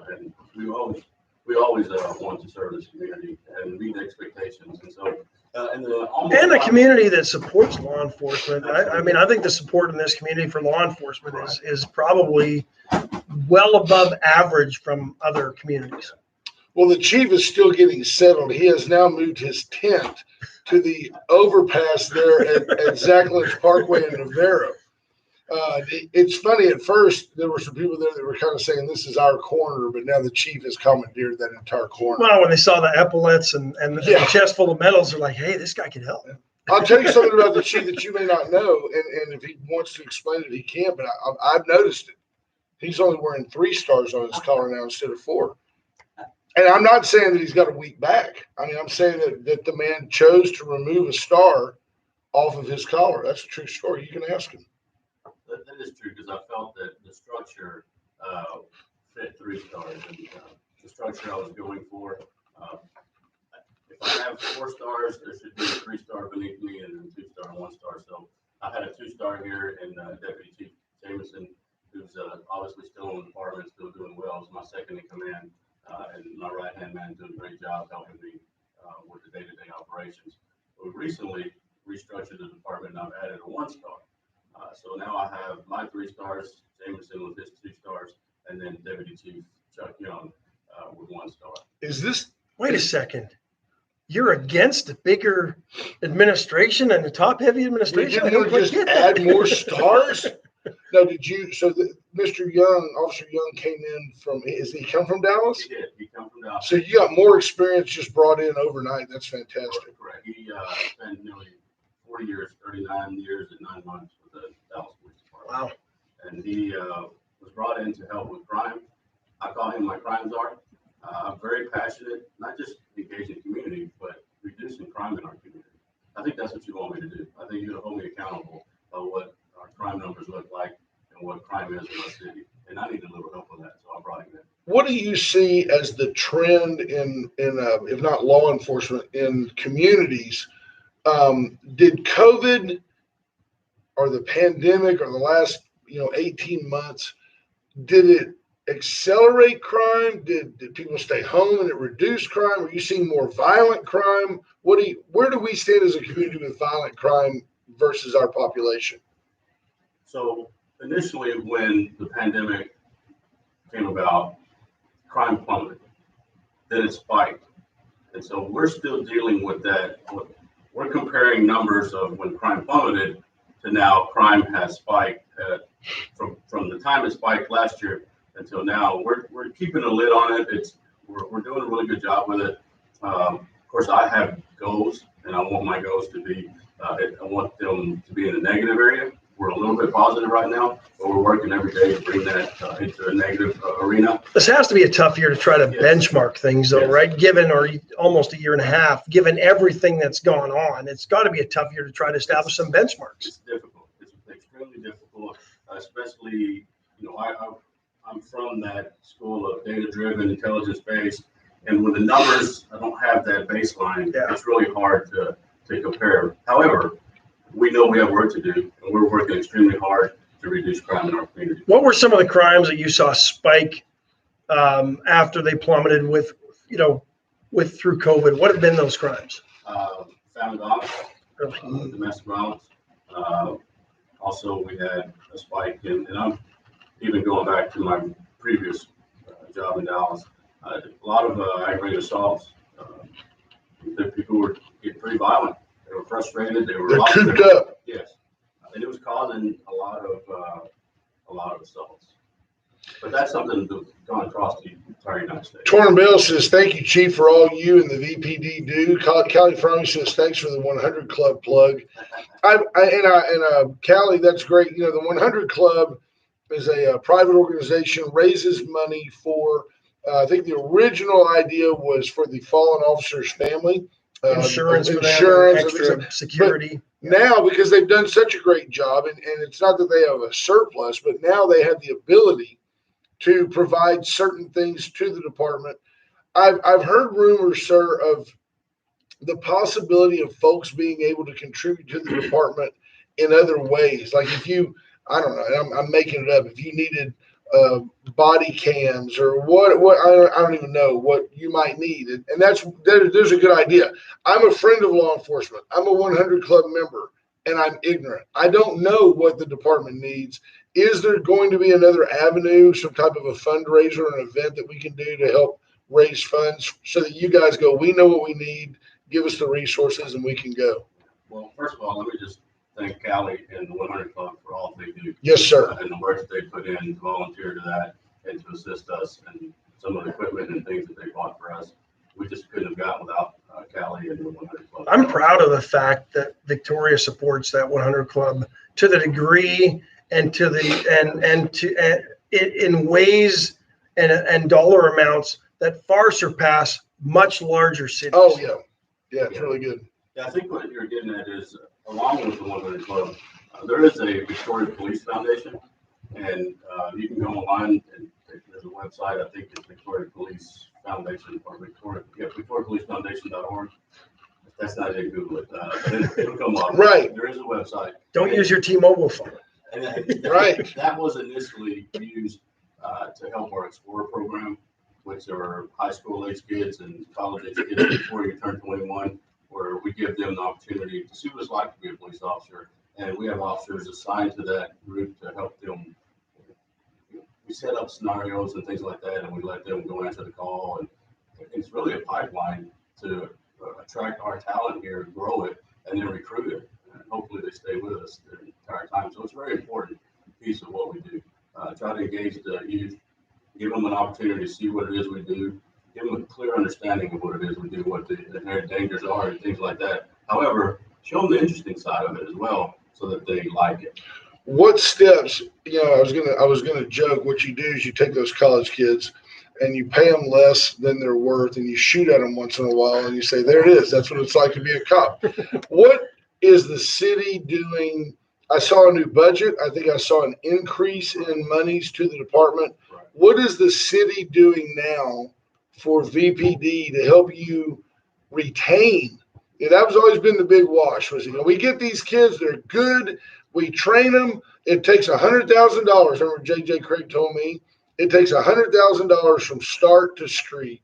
And we always want to serve this community and meet expectations. And so, and a community that supports law enforcement. I think the support in this community for law enforcement is probably well above average from other communities. Well, the chief is still getting settled. He has now moved his tent to the overpass there at Zach Lynch Parkway in Navarro. It's funny, at first there were some people there that were kind of saying this is our corner, but now the chief has commandeered that entire corner. Well, when they saw the epaulets and the chest full of medals, they're like, hey, this guy can help. I'll tell you something about the chief that you may not know, and if he wants to explain it, he can, but I've noticed it. He's only wearing 3 stars on his collar now instead of 4. And I'm not saying that he's got a weak back. I mean, I'm saying that the man chose to remove a star off of his collar. That's a true story. You can ask him. That is true because I felt that the structure fit 3 stars, and the structure I was going for. If I have 4 stars, there should be a 3-star beneath me and a 2-star and 1-star. So I had a 2-star here, and Deputy Chief Jameson, who's obviously still in the department, still doing well, is my second in command, and my right-hand man doing a great job helping me with the day-to-day operations. We recently restructured the department, and I've added a 1-star. So now I have my 3 stars, Jameson with his 2 stars, and then Deputy Chief Chuck Young with 1 star. Wait a second. You're against the bigger administration and the top-heavy administration? Didn't you just add more stars? No, Mr. Young, Officer Young came in from, does he come from Dallas? He did. He come from Dallas. So you got more experience just brought in overnight. That's fantastic. Correct. He spent nearly 40 years, 39 years and 9 months with the Dallas Police Department. Wow. And he was brought in to help with crime. I call him my crime czar. I'm very passionate, not just engaging the community, but reducing crime in our community. I think that's what you want me to do. I think you're going to hold me accountable of what our crime numbers look like and what crime is in our city. And I need a little help with that, so I brought him in. What do you see as the trend in if not law enforcement, in communities? Did COVID or the pandemic or the last 18 months, did it accelerate crime? Did people stay home and it reduced crime? Are you seeing more violent crime? Where do we stand as a community with violent crime versus our population? So initially, when the pandemic came about, crime plummeted. Then it spiked. And so we're still dealing with that. We're comparing numbers of when crime plummeted to now crime has spiked. From the time it spiked last year until now, we're keeping a lid on it. We're doing a really good job with it. Of course, I have goals, and I want my goals to be. I want them to be in a negative area. We're a little bit positive right now, but we're working every day to bring that into a negative arena. This has to be a tough year to try to benchmark things, though, right? Given almost a year and a half, given everything that's gone on, it's got to be a tough year to try to establish some benchmarks. It's difficult. It's extremely difficult, especially, I'm from that school of data-driven, intelligence-based, And when the numbers, I don't have that baseline, Yeah. it's really hard to compare. However, we know we have work to do, and we're working extremely hard to reduce crime in our community. What were some of the crimes that you saw spike after they plummeted with through COVID? What have been those crimes? Family violence, domestic violence. Also, we had a spike in, and I'm even going back to my previous job in Dallas, a lot of aggravated assaults. The people were getting pretty violent. They were frustrated. They're cooped up. Yes, and it was causing a lot of assaults. But that's something that's gone across the entire United States. Torrin Bell says, thank you, Chief, for all you and the VPD do. Callie Fromey says, thanks for the 100 Club plug. Callie, that's great. The 100 Club is a private organization, raises money for, I think the original idea was for the fallen officer's family. Insurance, extra security. Now, because they've done such a great job, and it's not that they have a surplus, but now they have the ability to provide certain things to the department. I've heard rumors, sir, of the possibility of folks being able to contribute to the department in other ways. Like if you, I don't know, I'm making it up. If you needed body cams or what I don't even know what you might need, and there's a good idea. I'm a friend of law enforcement. I'm a 100 Club member, and I'm ignorant. I don't know what the department needs. Is there going to be another avenue, some type of a fundraiser or an event that we can do to help raise funds so that you guys go, we know what we need, give us the resources, and we can go? Well, first of all, let me just thank Callie and the 100 Club for all they do. Yes, sir. And the work that they put in to volunteer to that and to assist us and some of the equipment and things that they bought for us. We just couldn't have gotten without Callie and the 100 Club. I'm proud of the fact that Victoria supports that 100 Club to the degree and to the in ways and dollar amounts that far surpass much larger cities. Oh yeah, it's really good. Yeah, I think what you're getting at is, along with the 100 Club, there is a Victoria Police Foundation, and you can go online and there's a website. I think it's Victoria Police Foundation or VictoriaPoliceFoundation.org. If that's not it, Google it. It'll come up. Right. There is a website. Don't use your T-Mobile phone. And Right. That was initially used to help our Explorer program, which are high school age kids and college age kids before you turn 21, where we give them the opportunity to see what it's like to be a police officer. And we have officers assigned to that group to help them. We set up scenarios and things like that, and we let them go answer the call. And it's really a pipeline to attract our talent here, grow it, and then recruit it. And hopefully they stay with us the entire time. So it's a very important piece of what we do. Try to engage the youth, give them an opportunity to see what it is we do, give them a clear understanding of what it is we do, what the inherent dangers are, and things like that. However, show them the interesting side of it as well, so that they like it. What steps? I was gonna joke. What you do is you take those college kids and you pay them less than they're worth, and you shoot at them once in a while, and you say, "There it is. That's what it's like to be a cop." What is the city doing? I saw a new budget. I think I saw an increase in monies to the department. Right. What is the city doing now for VPD to help you retain? That was always been the big wash. Was we get these kids, they're good, we train them. It takes $100,000. Remember, JJ Craig told me it takes $100,000 from start to street.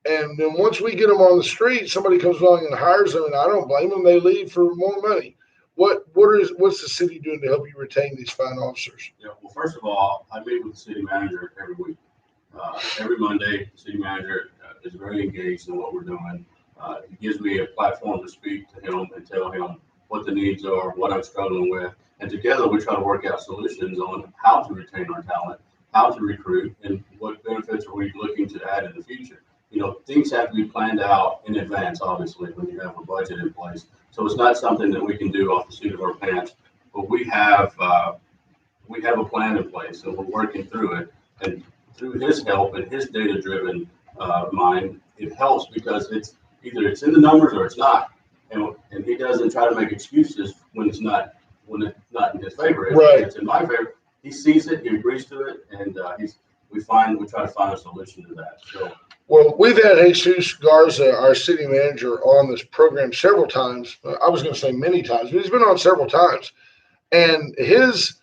And then once we get them on the street, somebody comes along and hires them, and I don't blame them. They leave for more money. What's the city doing to help you retain these fine officers? Yeah, well, first of all, I meet with the city manager every week. Every Monday, the city manager is very engaged in what we're doing. He gives me a platform to speak to him and tell him what the needs are, what I'm struggling with. And together we try to work out solutions on how to retain our talent, how to recruit, and what benefits are we looking to add in the future. Things have to be planned out in advance, obviously, when you have a budget in place. So it's not something that we can do off the seat of our pants, but we have a plan in place, and we're working through it. And through his help and his data-driven mind, it helps because it's either it's in the numbers or it's not. And he doesn't try to make excuses when it's not in his favor. If Right. it's in my favor, he sees it, he agrees to it, and we try to find a solution to that. So Well, we've had Jesus Garza, our city manager, on this program several times. I was going to say many times, but he's been on several times. And his,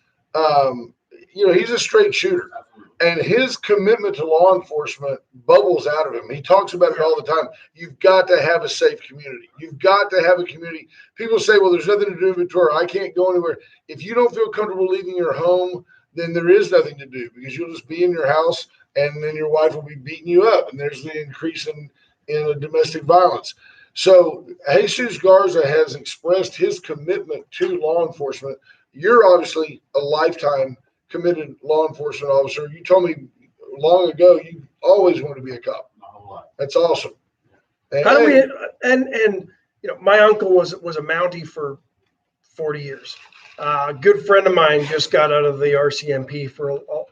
he's a straight shooter. And his commitment to law enforcement bubbles out of him. He talks about it all the time. You've got to have a safe community. You've got to have a community. People say, well, there's nothing to do in Victoria. I can't go anywhere. If you don't feel comfortable leaving your home, then there is nothing to do, because you'll just be in your house and then your wife will be beating you up. And there's the increase in domestic violence. So Jesus Garza has expressed his commitment to law enforcement. You're obviously a lifetime committed law enforcement officer. You told me long ago you always wanted to be a cop. My whole life. That's awesome. How do we, and my uncle was a Mountie for 40 years. A good friend of mine just got out of the RCMP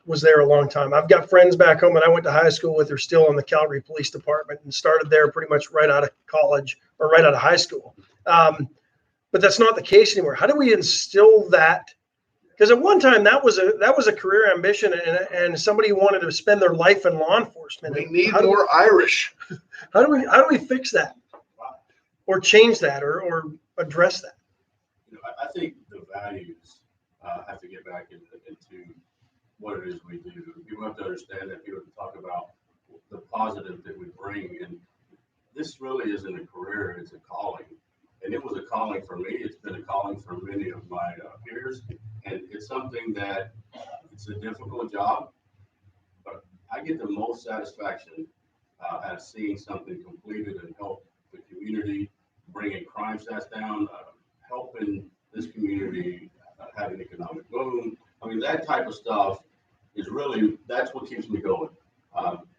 was there a long time. I've got friends back home, and I went to high school with her still in the Calgary Police Department, and started there pretty much right out of college or right out of high school. But that's not the case anymore. How do we instill that? Because at one time that was a career ambition, and somebody wanted to spend their life in law enforcement. We need more Irish. How do we fix that, or change that, or address that? I think the values have to get back into what it is we do. People have to understand that. People have to talk about the positive that we bring, and this really isn't a career; it's a calling. And it was a calling for me. It's been a calling for many of my peers, and it's something that it's a difficult job, but I get the most satisfaction out of seeing something completed and help the community, bringing crime stats down, helping this community have an economic boom. I mean, that type of stuff that's what keeps me going.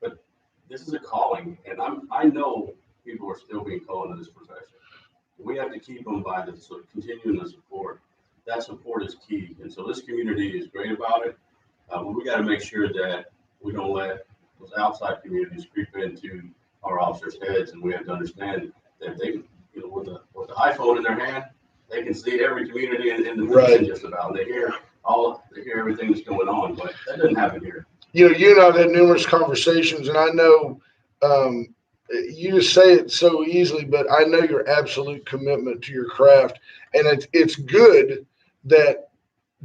But this is a calling, and I know people are still being called into this profession. We have to keep them by continuing the support. That support is key. And so this community is great about it. We got to make sure that we don't let those outside communities creep into our officers' heads. And we have to understand that they, with the iPhone in their hand, they can see every community in the nation just about. They hear everything that's going on, but that doesn't happen here. You and I've had numerous conversations, and I know you just say it so easily, but I know your absolute commitment to your craft. And it's good that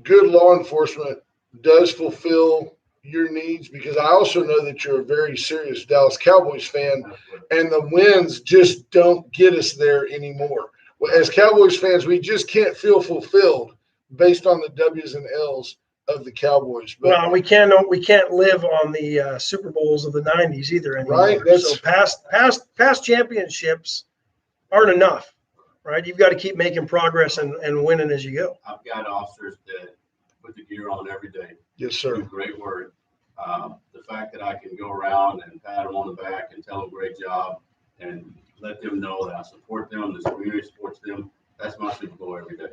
good law enforcement does fulfill your needs, because I also know that you're a very serious Dallas Cowboys fan, and the wins just don't get us there anymore. As Cowboys fans, we just can't feel fulfilled based on the W's and L's of the Cowboys. But well, we can't live on the Super Bowls of the 90s either anymore. Right. So past championships aren't enough, right? You've got to keep making progress and winning as you go. I've got officers that put the gear on every day. Yes, sir. Do great work. The fact that I can go around and pat them on the back and tell them great job and let them know that I support them, this community supports them, that's my Super Bowl every day.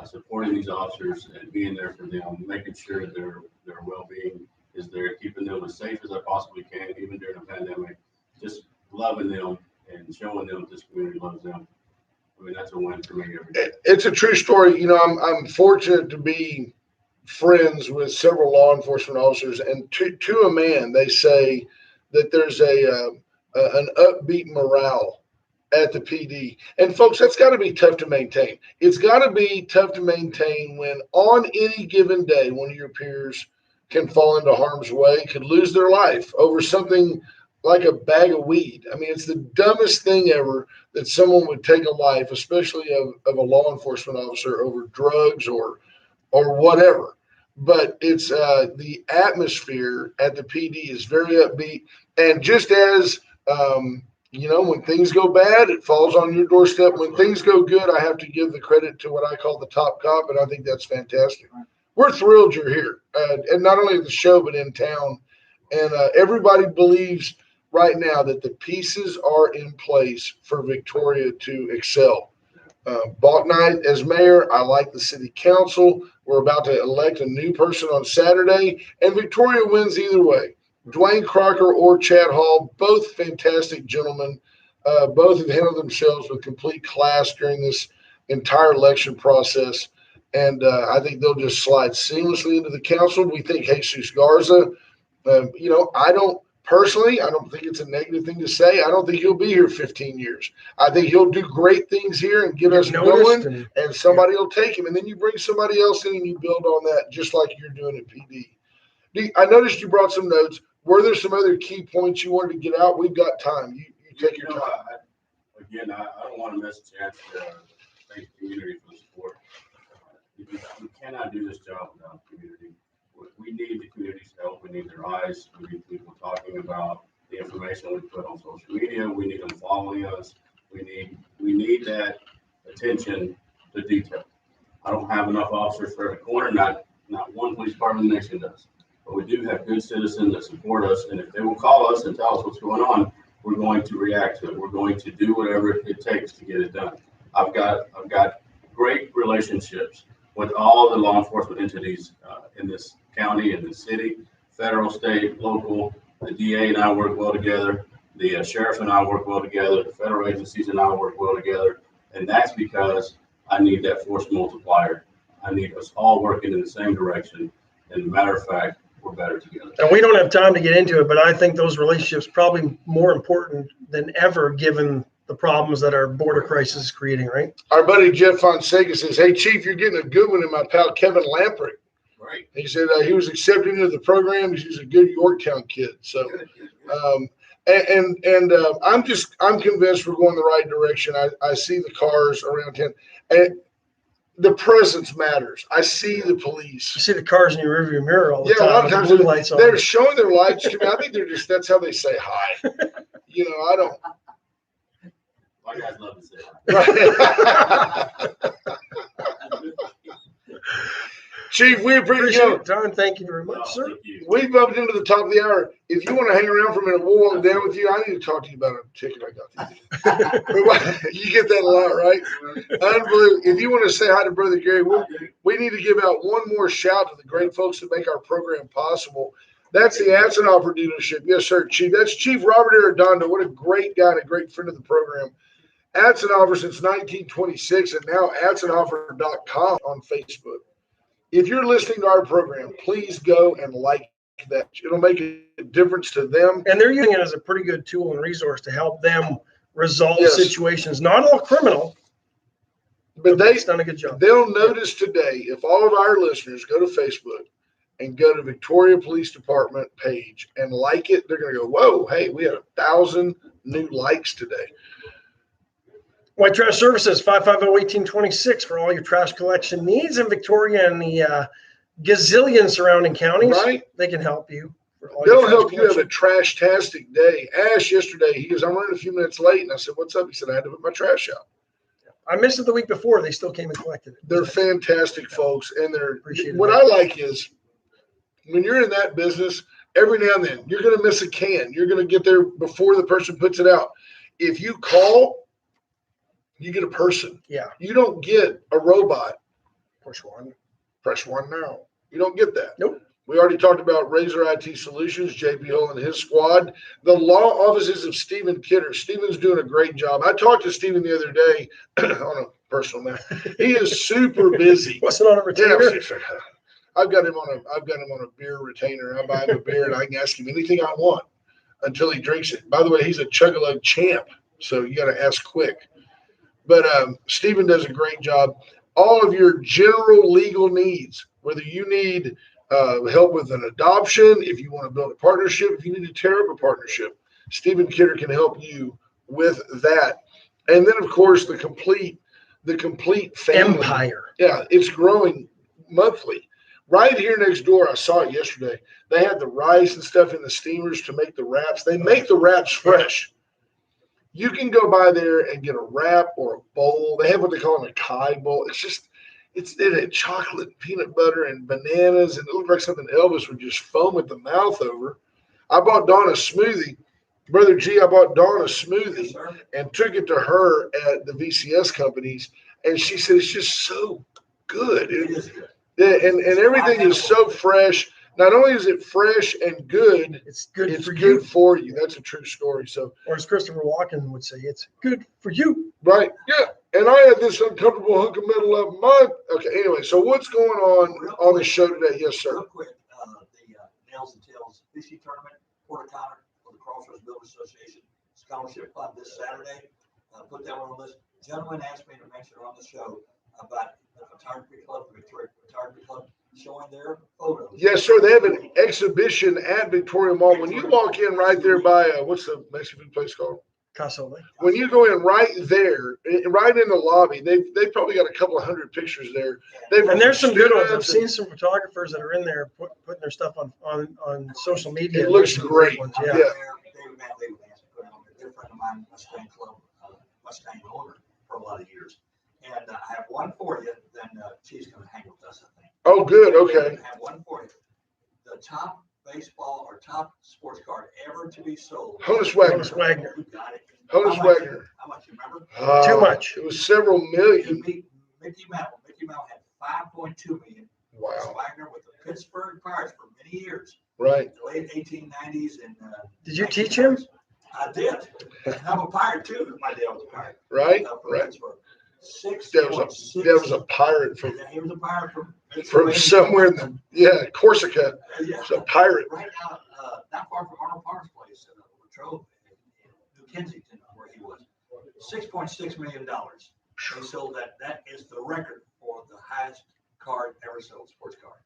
Supporting these officers and being there for them, making sure that their well-being is there, keeping them as safe as I possibly can, even during a pandemic, just loving them and showing them that this community loves them. I mean, that's a win for me every day. It's a true story. I'm fortunate to be friends with several law enforcement officers, and to a man, they say that there's an upbeat morale at the PD. And folks, that's got to be tough to maintain. It's got to be tough to maintain when on any given day, one of your peers can fall into harm's way, could lose their life over something like a bag of weed. I mean, it's the dumbest thing ever that someone would take a life, especially of a law enforcement officer, over drugs or whatever. But it's the atmosphere at the PD is very upbeat. And just as when things go bad, it falls on your doorstep. When things go good, I have to give the credit to what I call the top cop, and I think that's fantastic. We're thrilled you're here, and not only at the show, but in town. And everybody believes right now that the pieces are in place for Victoria to excel. Balknight as mayor, I like the city council. We're about to elect a new person on Saturday, and Victoria wins either way. Dwayne Crocker or Chad Hall, both fantastic gentlemen. Both have handled themselves with complete class during this entire election process. And I think they'll just slide seamlessly into the council. We think Jesus Garza, I don't Personally, I don't think it's a negative thing to say. I don't think he'll be here 15 years. I think he'll do great things here and get us going, and somebody will take him. And then you bring somebody else in and you build on that, just like you're doing at PD. I noticed you brought some notes. Were there some other key points you wanted to get out? We've got time. You take your time. I don't want to miss a chance to thank the community for the support. We cannot do this job without the community. We need the community's help. We need their eyes. We need people talking about the information we put on social media. We need them following us. We need that attention to detail. I don't have enough officers for every corner. Not one police department in the nation does. But we do have good citizens that support us, and if they will call us and tell us what's going on, we're going to react to it. We're going to do whatever it takes to get it done. I've got great relationships with all the law enforcement entities in this county, in the city, federal, state, local. The DA and I work well together. The sheriff and I work well together. The federal agencies and I work well together. And that's because I need that force multiplier. I need us all working in the same direction. And as a matter of fact, we're better together. And we don't have time to get into it, but I think those relationships probably more important than ever, given the problems that our border crisis is creating, right? Our buddy Jeff Fonseca says, "Hey, Chief, you're getting a good one in my pal Kevin Lamprecht." Right. He said he was accepted into the program. He's a good Yorktown kid. So, I'm convinced we're going the right direction. I see the cars around town, and the presence matters. I see the police. You see the cars in your rearview mirror all the time. A lot of times blue lights on. They're showing their lights to me. I think that's how they say hi. I don't. My guys love to say hi. Right. Chief, we appreciate it. Don, thank you very much, sir. We bumped into the top of the hour. If you want to hang around for a minute, we'll walk down with you. I need to talk to you about a ticket I got. You get that a lot, right? Unbelievable. If you want to say hi to Brother Gary, we need to give out one more shout to the great folks that make our program possible. That's the Atzenhofer dealership. Yes, sir, Chief. That's Chief Robert Arredondo. What a great guy and a great friend of the program. Atzenhofer since 1926, and now Atzenhofer.com on Facebook. If you're listening to our program, please go and like that. It'll make a difference to them. And they're using it as a pretty good tool and resource to help them resolve situations. Not all criminal, but they've done a good job. They'll notice today, if all of our listeners go to Facebook and go to Victoria Police Department page and like it, they're going to go, whoa, hey, we had 1,000 new likes today. White Trash Services, 550-1826 for all your trash collection needs in Victoria and the gazillion surrounding counties. Right. They can help you. They'll help you have a trash-tastic day. Ash yesterday, he goes, I'm running a few minutes late. And I said, what's up? He said, I had to put my trash out. I missed it the week before. They still came and collected it. They're fantastic folks. And what I like is when you're in that business, every now and then, you're going to miss a can. You're going to get there before the person puts it out. If you call, you get a person. Yeah. You don't get a robot. Push one now. You don't get that. Nope. We already talked about Razor IT Solutions, JP Hull and his squad. The law offices of Stephen Kidder. Stephen's doing a great job. I talked to Stephen the other day on a personal matter. He is super busy. Wasn't on a retainer. I've got him on a beer retainer. I buy him a beer and I can ask him anything I want until he drinks it. By the way, he's a chug-a-lug champ, so you got to ask quick. But Stephen does a great job. All of your general legal needs, whether you need help with an adoption, if you want to build a partnership, if you need to tear up a partnership, Stephen Kidder can help you with that. And then, of course, the complete family. Empire. Yeah, it's growing monthly. Right here next door, I saw it yesterday. They had the rice and stuff in the steamers to make the wraps. They make the wraps fresh. You can go by there and get a wrap or a bowl. They have what they call an acai bowl. It had chocolate, peanut butter, and bananas, and it looked like something Elvis would just foam at the mouth over. I bought Dawn a smoothie. Brother G, I bought Dawn a smoothie and took it to her at the VCS companies, and she said it's just so good. It is good. And everything is so fresh. Not only is it fresh and good, it's good for you. That's a true story. So, or as Christopher Walken would say, it's good for you. Right. Yeah. And I had this uncomfortable hunk of metal of mine. Okay. Anyway, so what's going on the show today? Yes, sir. Real quick, the Nails and Tails fishing tournament, Port O'Connor, Crossroads Builders Association Scholarship Fund this Saturday. Put that one on the list. Gentleman asked me to mention on the show about the photography club, the Victoria Photography Club, showing their photos. Yes, sir. They have an exhibition at Victoria Mall. When you walk in right there by, what's the Mexican food place called? Casole. When you go in right there, right in the lobby, they've probably got a couple of hundred pictures there. And there's some good ones. I've students seen some photographers that are in there putting their stuff on social media. It looks There's some great. ones, Yeah. David Manley asked me to put it on there. They're a friend of mine, Mustang Club, Mustang owner for a lot of years. And I have one for you, then she's going to hang with us, I think. Oh, good. Okay. I have one for you. The top baseball or top sports card ever to be sold. Honus Wagner. Honus Wagner. You got it. Honus How much? Wagner. How much, you remember? Too much. It was several million. Mickey Mantle. Mickey Mantle had 5.2 million. Wow. Wagner with the Pittsburgh Pirates for many years. Right. The late 1890s and. Did you teach him? I did. And I'm a pirate too. My dad was a pirate. Right. From Right. Pittsburgh. That was a pirate from He was a pirate from somewhere in the Corsica. Yeah. It's a pirate. Right now, not far from Arnold Parks' place, Latrobe, in New Kensington, where he was. $6.6 million. They sold that. That is the record for the highest card ever sold, sports card.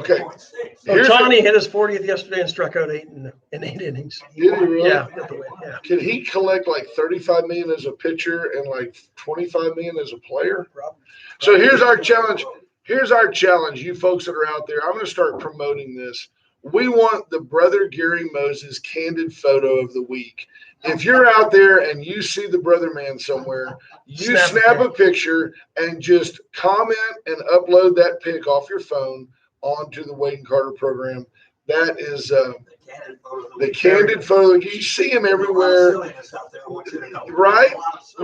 Okay. 6.6. So Here's Tawny hit his 40th yesterday and struck out 8 in 8 innings. Did he really? Yeah, got the win. Yeah. Can he collect like 35 million as a pitcher and like 25 million as a player? So here's our challenge. Here's our challenge, you folks that are out there. I'm going to start promoting this. We want the Brother Gary Moses candid photo of the week. If you're out there and you see the Brother Man somewhere, you snap a picture and just comment and upload that pic off your phone onto the Wade and Carter program. That is the candid photo. You see him everywhere. Right?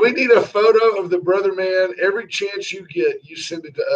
We need a photo of the Brother Man. Every chance you get, you send it to us.